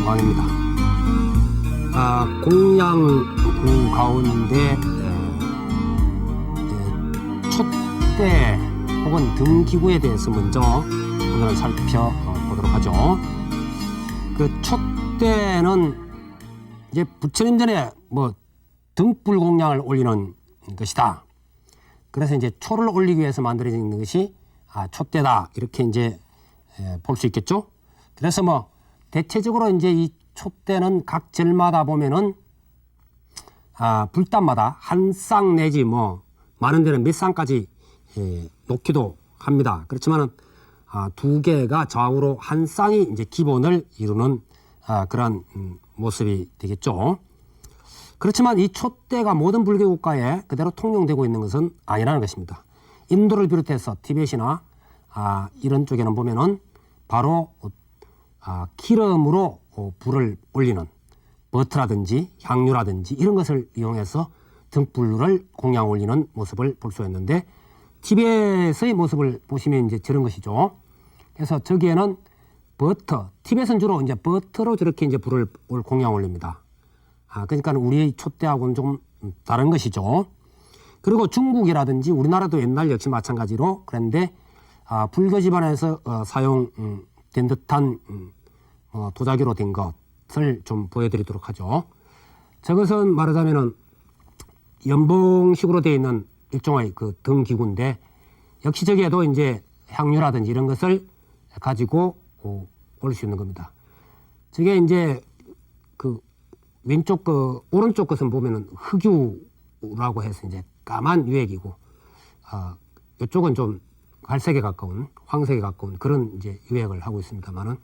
방입니다. 공양구 가운데 촛대 혹은 등기구에 대해서 먼저 오늘 살펴보도록 하죠. 그 촛대는 이제 부처님 전에 뭐 등불 공양을 올리는 것이다. 그래서 이제 초를 올리기 위해서 만들어진 것이 촛대다, 이렇게 이제 볼 수 있겠죠. 그래서 뭐 대체적으로 이제 이 촛대는 각 절마다 보면은 불단마다 한 쌍 내지 뭐 많은 데는 몇 쌍까지 놓기도 합니다. 그렇지만은 두 개가 좌우로 한 쌍이 이제 기본을 이루는 그런 모습이 되겠죠. 그렇지만 이 촛대가 모든 불교 국가에 그대로 통용되고 있는 것은 아니라는 것입니다. 인도를 비롯해서 티벳이나 이런 쪽에는 보면은 바로 기름으로 불을 올리는 버터라든지 향유라든지 이런 것을 이용해서 등불을 공양 올리는 모습을 볼 수 있는데, 티벳의 모습을 보시면 이제 저런 것이죠. 그래서 저기에는 버터, 티벳은 주로 이제 버터로 저렇게 이제 불을 공양 올립니다. 그러니까 우리의 촛대하고는 좀 다른 것이죠. 그리고 중국이라든지 우리나라도 옛날 역시 마찬가지로 그런데 불교 집안에서 사용된 듯한 도자기로 된 것을 좀 보여드리도록 하죠. 저것은 말하자면은 연봉식으로 되어 있는 일종의 그 등기구인데, 역시 저기에도 이제 향유라든지 이런 것을 가지고 올 수 있는 겁니다. 저게 이제 그 왼쪽 오른쪽 것은 보면은 흑유라고 해서 이제 까만 유액이고, 이쪽은 좀 갈색에 가까운, 황색에 가까운 그런 이제 유액을 하고 있습니다만은,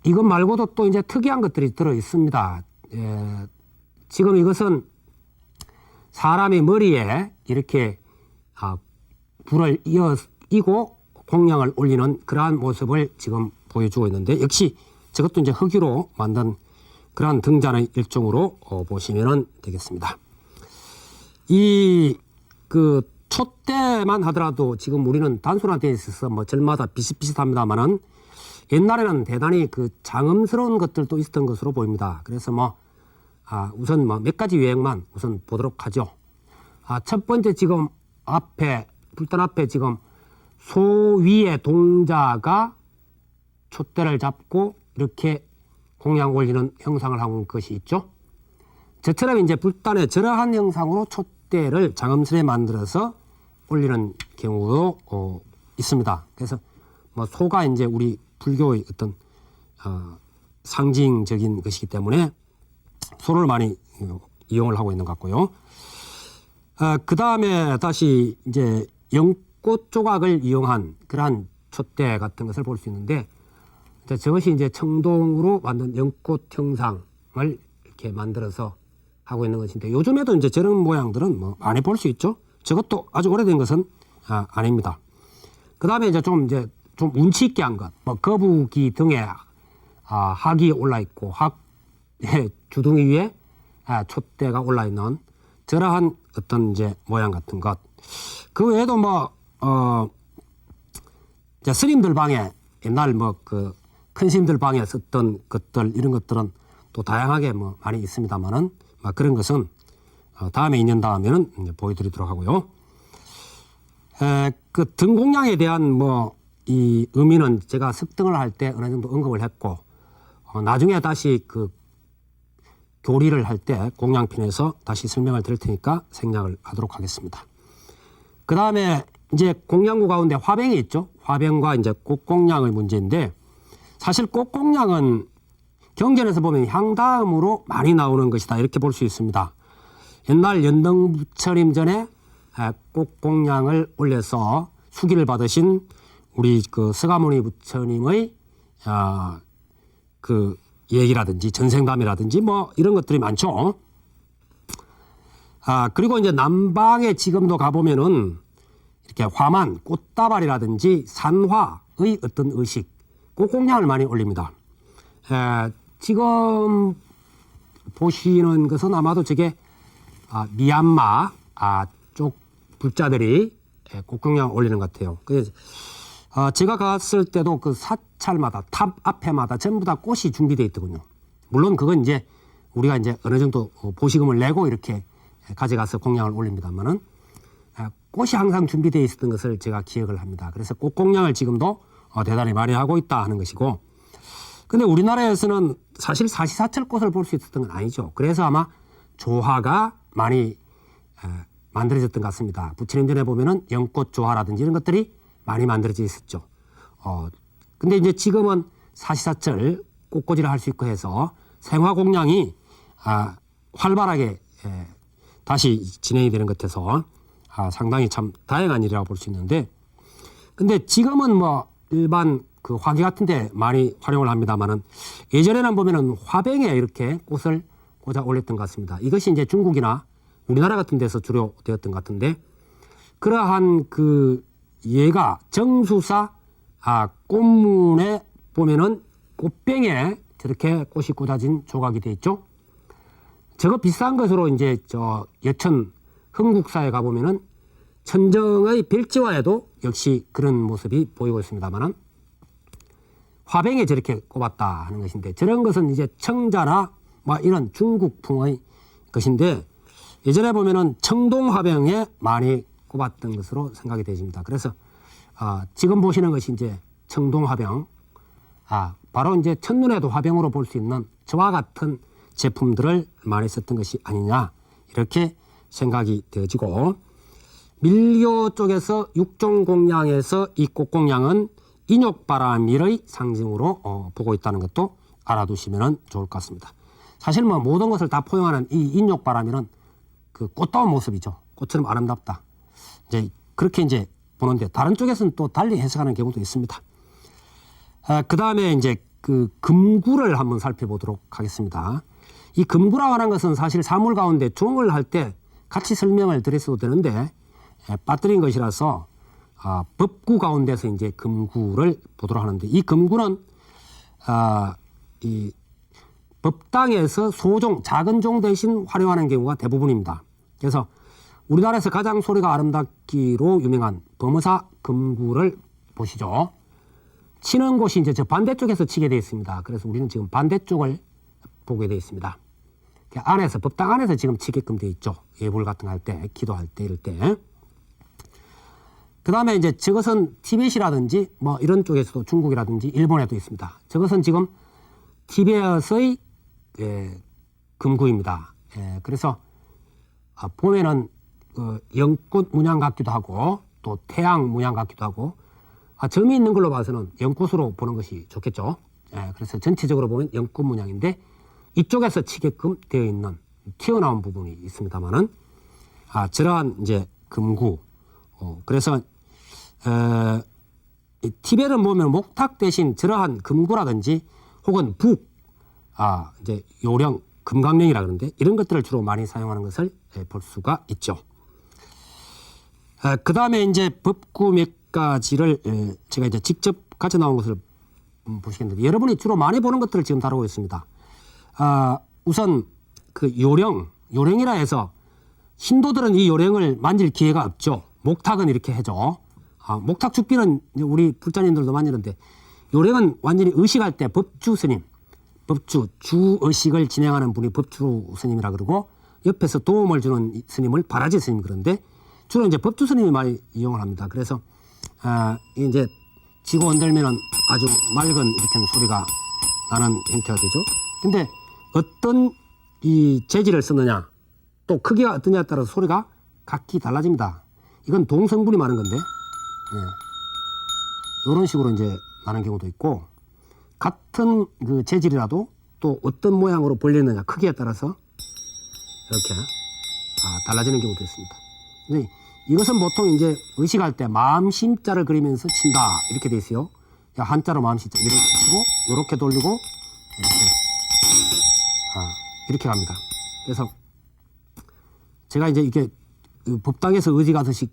이것 말고도 또 이제 특이한 것들이 들어 있습니다. 지금 이것은 사람의 머리에 이렇게 불을 이고 공양을 올리는 그러한 모습을 지금 보여주고 있는데, 역시 저것도 이제 흑유로 만든 그러한 등잔의 일종으로 보시면 되겠습니다. 이 그 촛대만 하더라도 지금 우리는 단순한 데 있어서 뭐 절마다 비슷비슷합니다만은, 옛날에는 대단히 그 장엄스러운 것들도 있었던 것으로 보입니다. 그래서 뭐 우선 뭐 몇 가지 유형만 우선 보도록 하죠. 첫 번째, 지금 앞에 불단 앞에 지금 소 위의 동자가 촛대를 잡고 이렇게 공양 올리는 형상을 하고 있는 것이 있죠. 저처럼 이제 불단에 저러한 형상으로 촛대를 장엄스레 만들어서 올리는 경우도 있습니다. 그래서 뭐 소가 이제 우리 불교의 어떤 상징적인 것이기 때문에 소를 많이 이용을 하고 있는 것 같고요. 그 다음에 다시 이제 연꽃 조각을 이용한 그러한 촛대 같은 것을 볼 수 있는데, 저것이 이제 청동으로 만든 연꽃 형상을 이렇게 만들어서 하고 있는 것인데, 요즘에도 이제 저런 모양들은 뭐 많이 볼 수 있죠. 저것도 아주 오래된 것은 아닙니다. 그 다음에 이제 좀 운치 있게 한 것, 뭐 거북이 등에 학이 올라 있고 주둥이 위에 촛대가 올라 있는 저러한 어떤 이제 모양 같은 것. 그 외에도 뭐 이제 스님들 방에 옛날 뭐 그 큰 스님들 방에 썼던 것들, 이런 것들은 또 다양하게 뭐 많이 있습니다만은, 그런 것은 다음에 있는 다음에는 이제 보여드리도록 하고요. 그 등공양에 대한 뭐 이 의미는 제가 석등을 할 때 어느 정도 언급을 했고, 나중에 다시 그 교리를 할 때 공양편에서 다시 설명을 드릴 테니까 생략을 하도록 하겠습니다. 그 다음에 이제 공양구 가운데 화병이 있죠. 화병과 이제 꽃공양의 문제인데, 사실 꽃공양은 경전에서 보면 향다음으로 많이 나오는 것이다, 이렇게 볼 수 있습니다. 옛날 연등부처님 전에 꽃공양을 올려서 수기를 받으신 우리 그 서가모니 부처님의 그 얘기라든지 전생담이라든지 뭐 이런 것들이 많죠. 그리고 이제 남방에 지금도 가보면은 이렇게 화만, 꽃다발이라든지 산화의 어떤 의식, 꽃공양을 많이 올립니다. 지금 보시는 것은 아마도 저게 미얀마 쪽 불자들이 꽃공양 올리는 것 같아요. 그래서 제가 갔을 때도 그 사찰마다 탑 앞에마다 전부 다 꽃이 준비되어 있더군요. 물론 그건 이제 우리가 이제 어느 정도 보시금을 내고 이렇게 가져가서 공양을 올립니다만은 꽃이 항상 준비되어 있었던 것을 제가 기억을 합니다. 그래서 꽃 공양을 지금도 대단히 많이 하고 있다 하는 것이고, 근데 우리나라에서는 사실 사시사철 꽃을 볼 수 있었던 건 아니죠. 그래서 아마 조화가 많이 만들어졌던 것 같습니다. 부처님전에 보면은 연꽃 조화라든지 이런 것들이 많이 만들어져 있었죠. 근데 이제 지금은 사시사철 꽃꽂이를 할 수 있고 해서 생화 공양이 활발하게 다시 진행이 되는 것 같아서 상당히 참 다양한 일이라고 볼 수 있는데, 근데 지금은 뭐 일반 그 화기 같은 데 많이 활용을 합니다만은 예전에는 보면은 화병에 이렇게 꽃을 꽂아 올렸던 것 같습니다. 이것이 이제 중국이나 우리나라 같은 데서 주로 되었던 것 같은데, 그러한 그 예가 정수사 꽃문에 보면은 꽃병에 저렇게 꽃이 꽂아진 조각이 되어 있죠. 저거 비슷한 것으로 이제 저 여천 흥국사에 가보면은 천정의 별지화에도 역시 그런 모습이 보이고 있습니다만은 화병에 저렇게 꼽았다 하는 것인데, 저런 것은 이제 청자나 뭐 이런 중국풍의 것인데, 예전에 보면은 청동 화병에 많이 꼽았던 것으로 생각이 되십니다. 그래서 지금 보시는 것이 이제 청동 화병, 바로 이제 첫눈에도 화병으로 볼 수 있는 저와 같은 제품들을 많이 썼던 것이 아니냐, 이렇게 생각이 되어지고, 밀교 쪽에서 육종공양에서 이 꽃공양은 인욕바람일의 상징으로 보고 있다는 것도 알아두시면 좋을 것 같습니다. 사실 뭐 모든 것을 다 포용하는 이 인욕바람일은 그 꽃다운 모습이죠. 꽃처럼 아름답다. 이제 그렇게 이제 보는데, 다른 쪽에서는 또 달리 해석하는 경우도 있습니다. 그 다음에 이제 그 금구를 한번 살펴보도록 하겠습니다. 이 금구라고 하는 것은 사실 사물 가운데 종을 할 때 같이 설명을 드렸어도 되는데 빠뜨린 것이라서 법구 가운데서 이제 금구를 보도록 하는데, 이 금구는 이 법당에서 소종, 작은 종 대신 활용하는 경우가 대부분입니다. 그래서 우리나라에서 가장 소리가 아름답기로 유명한 범어사 금구를 보시죠. 치는 곳이 이제 저 반대쪽에서 치게 되어 있습니다. 그래서 우리는 지금 반대쪽을 보게 되어 있습니다. 안에서, 법당 안에서 지금 치게끔 되어 있죠. 예불 같은 거 할 때, 기도할 때, 이럴 때. 그 다음에 이제 저것은 티벳이라든지 뭐 이런 쪽에서도 중국이라든지 일본에도 있습니다. 저것은 지금 티벳의 금구입니다. 그래서 보면은 연꽃 문양 같기도 하고 또 태양 문양 같기도 하고, 점이 있는 걸로 봐서는 연꽃으로 보는 것이 좋겠죠. 그래서 전체적으로 보면 연꽃 문양인데, 이쪽에서 치게끔 되어 있는 튀어나온 부분이 있습니다만은 저러한 이제 금구. 그래서 티벳은 보면 목탁 대신 저러한 금구라든지 혹은 북, 이제 요령, 금강령이라 그러는데 이런 것들을 주로 많이 사용하는 것을 볼 수가 있죠. 그 다음에 이제 법구 몇 가지를 제가 이제 직접 가져 나온 것을 보시겠는데, 여러분이 주로 많이 보는 것들을 지금 다루고 있습니다. 우선 그 요령이라 해서 신도들은 이 요령을 만질 기회가 없죠. 목탁은 이렇게 해줘. 목탁 죽비는 우리 불자님들도 만지는데, 요령은 완전히 의식할 때 법주 스님, 주의식을 진행하는 분이 법주 스님이라 그러고, 옆에서 도움을 주는 스님을 바라지 스님 그런데, 주로 이제 법주 스님이 많이 이용을 합니다. 그래서 이제 지고 흔들면은 아주 맑은 이렇게 소리가 나는 형태가 되죠. 근데 어떤 이 재질을 쓰느냐, 또 크기가 어떠냐에 따라서 소리가 각기 달라집니다. 이건 동성분이 많은 건데, 이런 식으로 이제 나는 경우도 있고, 같은 그 재질이라도 또 어떤 모양으로 벌리느냐, 크기에 따라서 이렇게 달라지는 경우도 있습니다. 근데 이것은 보통 이제 의식할 때 마음심자를 그리면서 친다, 이렇게 돼 있어요. 한자로 마음심자 이렇게 치고 이렇게 돌리고 이렇게 갑니다. 그래서 제가 이제 이게 법당에서 의지 가듯이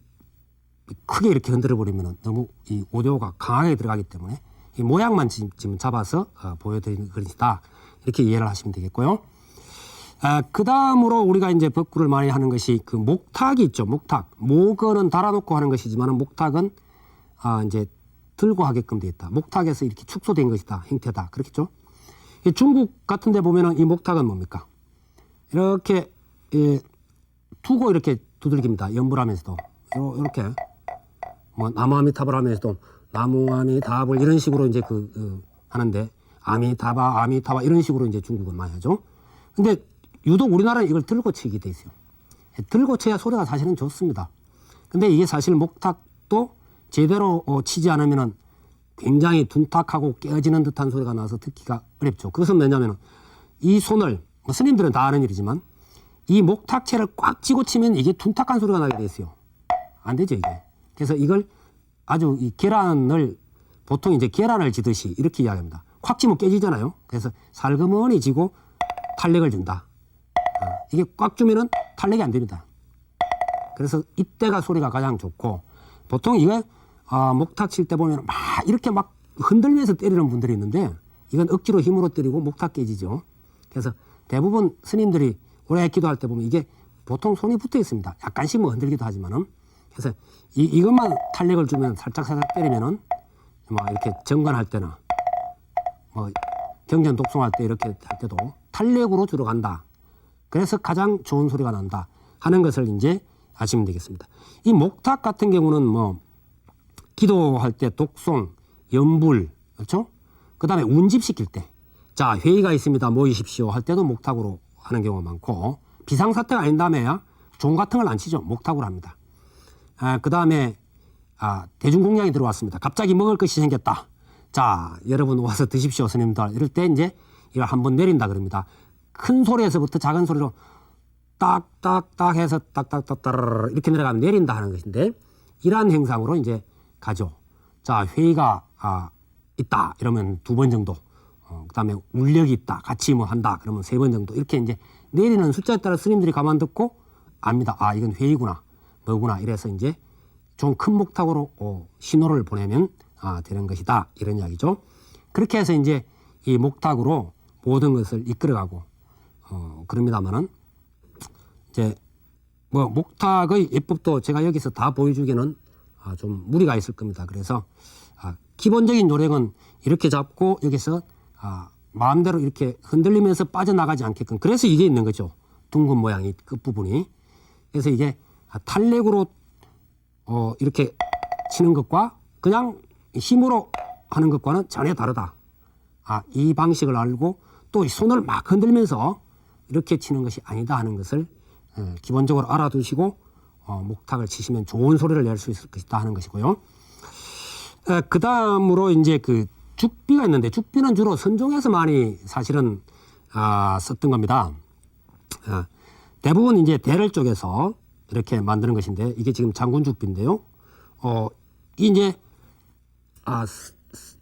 크게 이렇게 흔들어 버리면 너무 이 오디오가 강하게 들어가기 때문에 이 모양만 지금 잡아서 보여드리는 그릇이다, 이렇게 이해를 하시면 되겠고요. 그 다음으로 우리가 이제 법구를 많이 하는 것이 그 목탁이 있죠. 목탁. 목은 달아놓고 하는 것이지만 목탁은 이제 들고 하게끔 되어 있다. 목탁에서 이렇게 축소된 것이다. 형태다. 그렇겠죠? 중국 같은 데 보면은 이 목탁은 뭡니까? 이렇게 두고 이렇게 두들깁니다. 연불하면서도. 이렇게 뭐 나무 아미타불 하면서도 나무 아미타불 이런 식으로 이제 하는데 아미타바 아미타바 이런 식으로 이제 중국은 많이 하죠. 근데 유독 우리나라는 이걸 들고 치게 돼 있어요. 들고 쳐야 소리가 사실은 좋습니다. 근데 이게 사실 목탁도 제대로 치지 않으면은 굉장히 둔탁하고 깨어지는 듯한 소리가 나서 듣기가 어렵죠. 그것은 뭐냐면 이 손을 스님들은 다 아는 일이지만 이 목탁채를 꽉 쥐고 치면 이게 둔탁한 소리가 나게 돼 있어요. 안 되죠, 이게. 그래서 이걸 아주 이 계란을 보통 이제 계란을 지듯이 이렇게 이야기합니다. 콱 쥐면 깨지잖아요. 그래서 살그머니 쥐고 탄력을 준다. 이게 꽉 주면은 탄력이 안 됩니다. 그래서 이때가 소리가 가장 좋고 보통 이거 목탁 칠 때 보면 막 이렇게 막 흔들면서 때리는 분들이 있는데 이건 억지로 힘으로 때리고 목탁 깨지죠. 그래서 대부분 스님들이 오래 기도할 때 보면 이게 보통 손이 붙어 있습니다. 약간씩 뭐 흔들기도 하지만은 그래서 이것만 탄력을 주면 살짝 때리면은 뭐 이렇게 정관할 때나 뭐 경전 독송할 때 이렇게 할 때도 탄력으로 주로 간다. 그래서 가장 좋은 소리가 난다 하는 것을 이제 아시면 되겠습니다. 이 목탁 같은 경우는 뭐 기도할 때 독송, 연불, 그렇죠? 그 다음에 운집시킬 때, 자 회의가 있습니다. 모이십시오 할 때도 목탁으로 하는 경우가 많고 비상사태가 아닌 다음에야 종 같은 걸 안 치죠. 목탁으로 합니다. 그 다음에 대중공양이 들어왔습니다. 갑자기 먹을 것이 생겼다. 자 여러분 와서 드십시오 스님들. 이럴 때 이제 이걸 한번 내린다 그럽니다. 큰 소리에서부터 작은 소리로 딱딱딱 해서 딱딱딱 이렇게 내려가면 내린다 하는 것인데 이러한 행상으로 이제 가죠. 자 회의가 있다 이러면 2번 정도, 그 다음에 울력이 있다 같이 뭐 한다 그러면 3번 정도 이렇게 이제 내리는 숫자에 따라 스님들이 가만 듣고 압니다. 이건 회의구나 뭐구나 이래서 이제 좀 큰 목탁으로 신호를 보내면 되는 것이다 이런 이야기죠. 그렇게 해서 이제 이 목탁으로 모든 것을 이끌어가고 그럽니다만은 이제 뭐 목탁의 예법도 제가 여기서 다 보여주기는 좀 무리가 있을 겁니다. 그래서 기본적인 요령은 이렇게 잡고 여기서 마음대로 이렇게 흔들리면서 빠져나가지 않게끔 그래서 이게 있는 거죠. 둥근 모양이 끝부분이. 그래서 이게 탄력으로 이렇게 치는 것과 그냥 힘으로 하는 것과는 전혀 다르다. 이 방식을 알고 또 손을 막 흔들면서 이렇게 치는 것이 아니다 하는 것을 기본적으로 알아두시고 목탁을 치시면 좋은 소리를 낼 수 있을 것이다 하는 것이고요. 그 다음으로 이제 그 죽비가 있는데 죽비는 주로 선종에서 많이 사실은 썼던 겁니다. 대부분 이제 대를 쪽에서 이렇게 만드는 것인데 이게 지금 장군 죽비인데요. 이제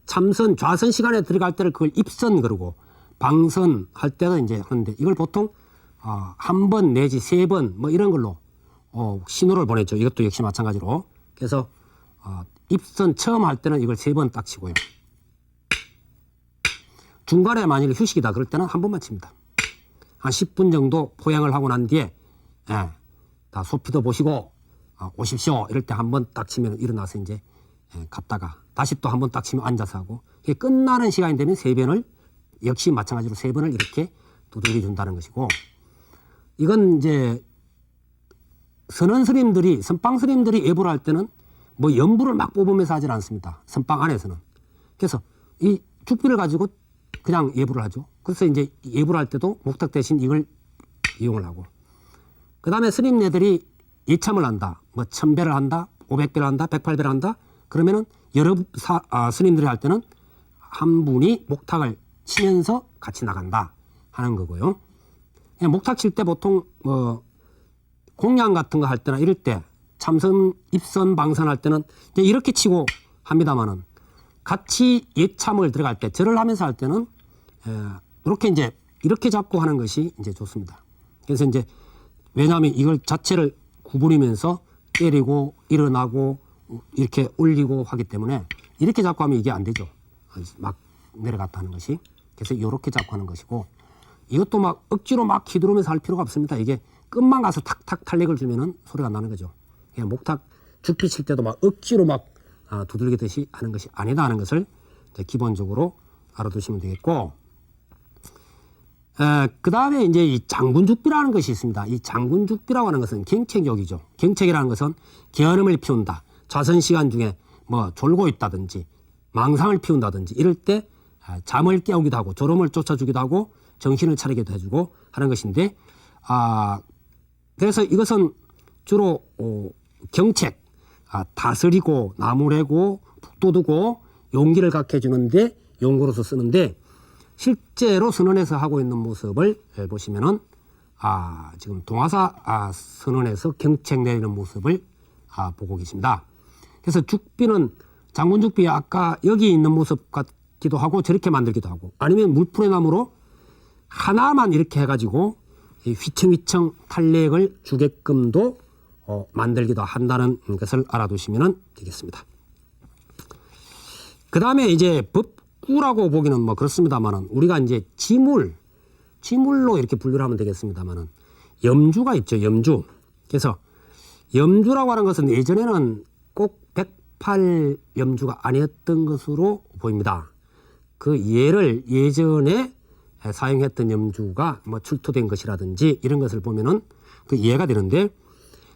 참선 좌선 시간에 들어갈 때를 그걸 입선 그러고 방선 할 때도 이제 하는데 이걸 보통 한 번 내지 3번 뭐 이런 걸로 신호를 보냈죠. 이것도 역시 마찬가지로. 그래서 입선 처음 할 때는 이걸 3번 딱 치고요. 중간에 만일 휴식이다 그럴 때는 한 번만 칩니다. 한 10분 정도 포양을 하고 난 뒤에 다 소피도 보시고 오십시오 이럴 때 한 번 딱 치면 일어나서 이제 갔다가 다시 또 한 번 딱 치면 앉아서 하고 이게 끝나는 시간이 되면 3번을 역시 마찬가지로 3번을 이렇게 두들겨 준다는 것이고 이건 이제 선원 스님들이 선빵 스님들이 예불할 때는 뭐 연불을 막 뽑으면서 하질 않습니다. 선빵 안에서는. 그래서 이 죽비를 가지고 그냥 예불을 하죠. 그래서 이제 예불할 때도 목탁 대신 이걸 이용을 하고 그 다음에 스님네들이 예참을 한다. 뭐 1000배를 한다. 500배를 한다. 108배를 한다. 그러면은 여러 스님들이 할 때는 한 분이 목탁을 치면서 같이 나간다 하는 거고요. 목탁 칠 때 보통 뭐 공양 같은 거 할 때나 이럴 때 참선, 입선, 방선 할 때는 이제 이렇게 치고 합니다만은 같이 예참을 들어갈 때 절을 하면서 할 때는 이렇게 이제 이렇게 잡고 하는 것이 이제 좋습니다. 그래서 이제 왜냐하면 이걸 자체를 구부리면서 때리고 일어나고 이렇게 올리고 하기 때문에 이렇게 잡고 하면 이게 안 되죠. 막 내려갔다 하는 것이. 그래서 이렇게 잡고 하는 것이고 이것도 막 억지로 막 휘두르면서 할 필요가 없습니다. 이게 끝만 가서 탁탁 탄력을 주면은 소리가 나는 거죠. 그냥 목탁 죽비 칠 때도 막 억지로 막 두들기듯이 하는 것이 아니다 하는 것을 이제 기본적으로 알아두시면 되겠고, 그 다음에 이제 이 장군죽비라는 것이 있습니다. 이 장군죽비라고 하는 것은 경책욕이죠. 경책이라는 것은 계엄을 피운다. 좌선시간 중에 뭐 졸고 있다든지 망상을 피운다든지 이럴 때 잠을 깨우기도 하고 졸음을 쫓아주기도 하고 정신을 차리기도 해주고 하는 것인데, 그래서 이것은 주로 경책, 다스리고 나무래고 북돋우고 용기를 갖게 해주는데 용구로서 쓰는데, 실제로 선언에서 하고 있는 모습을 보시면은 지금 동화사 선언에서 경책 내리는 모습을 보고 계십니다. 그래서 죽비는 장군죽비 아까 여기 있는 모습 같기도 하고 저렇게 만들기도 하고, 아니면 물풀의나무로 하나만 이렇게 해가지고 휘청휘청 탄력을 주게끔도 만들기도 한다는 것을 알아두시면 되겠습니다. 그 다음에 이제 법구라고 보기는 뭐 그렇습니다만은, 우리가 이제 지물로 이렇게 분류를 하면 되겠습니다만은, 염주가 있죠, 염주. 그래서 염주라고 하는 것은 예전에는 꼭 108 염주가 아니었던 것으로 보입니다. 그 예를 예전에 사용했던 염주가 뭐 출토된 것이라든지 이런 것을 보면은 그 이해가 되는데,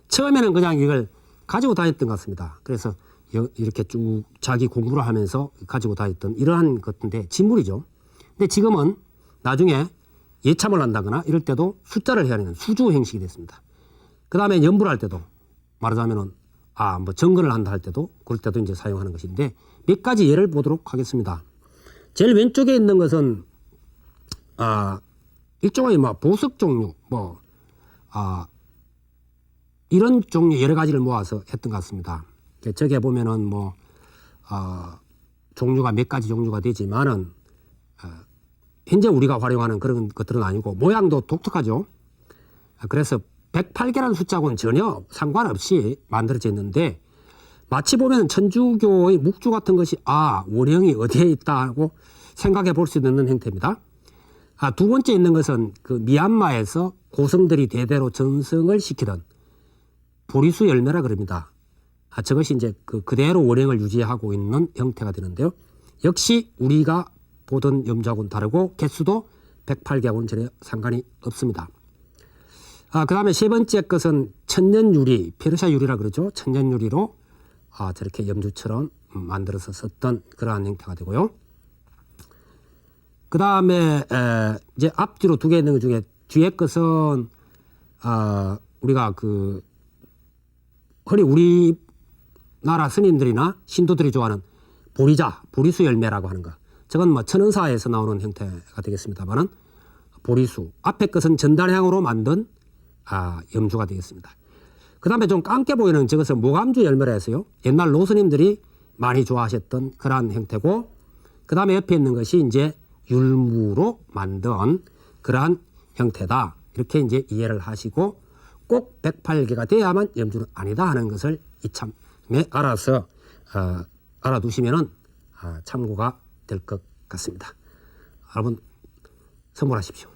처음에는 그냥 이걸 가지고 다녔던 것 같습니다. 그래서 이렇게 쭉 자기 공부를 하면서 가지고 다녔던 이러한 것인데 지물이죠. 근데 지금은 나중에 예참을 한다거나 이럴 때도 숫자를 해야 하는 수주 형식이 됐습니다. 그 다음에 연부를 할 때도 말하자면은 뭐 정근을 한다 할 때도 그럴 때도 이제 사용하는 것인데, 몇 가지 예를 보도록 하겠습니다. 제일 왼쪽에 있는 것은 일종의 뭐 보석 종류 이런 종류 여러 가지를 모아서 했던 것 같습니다. 저게 보면은 뭐 종류가 몇 가지 종류가 되지만은 현재 우리가 활용하는 그런 것들은 아니고 모양도 독특하죠. 그래서 108개라는 숫자하고는 전혀 상관없이 만들어져 있는데, 마치 보면 천주교의 묵주 같은 것이 원형이 어디에 있다고 생각해 볼 수 있는 형태입니다. 두 번째 있는 것은 그 미얀마에서 고성들이 대대로 전승을 시키던 보리수 열매라 그럽니다. 저것이 이제 그대로 원형을 유지하고 있는 형태가 되는데요. 역시 우리가 보던 염주하고는 다르고 개수도 108개하고는 전혀 상관이 없습니다. 그 다음에 세 번째 것은 천년유리, 페르시아 유리라 그러죠. 천년유리로 저렇게 염주처럼 만들어서 썼던 그러한 형태가 되고요. 그 다음에 이제 앞뒤로 두 개 있는 것 중에 뒤에 것은 우리가 흔히 우리나라 스님들이나 신도들이 좋아하는 보리자, 보리수 열매라고 하는 것. 저건 뭐 천은사에서 나오는 형태가 되겠습니다만은, 보리수. 앞에 것은 전단향으로 만든 염주가 되겠습니다. 그 다음에 좀 깜게 보이는 저것은 모감주 열매라 해서요. 옛날 노스님들이 많이 좋아하셨던 그러한 형태고, 그 다음에 옆에 있는 것이 이제 율무로 만든 그러한 형태다. 이렇게 이제 이해를 하시고, 꼭 108개가 돼야만 염주는 아니다 하는 것을 이참에 알아두시면은 참고가 될 것 같습니다. 여러분 선물하십시오.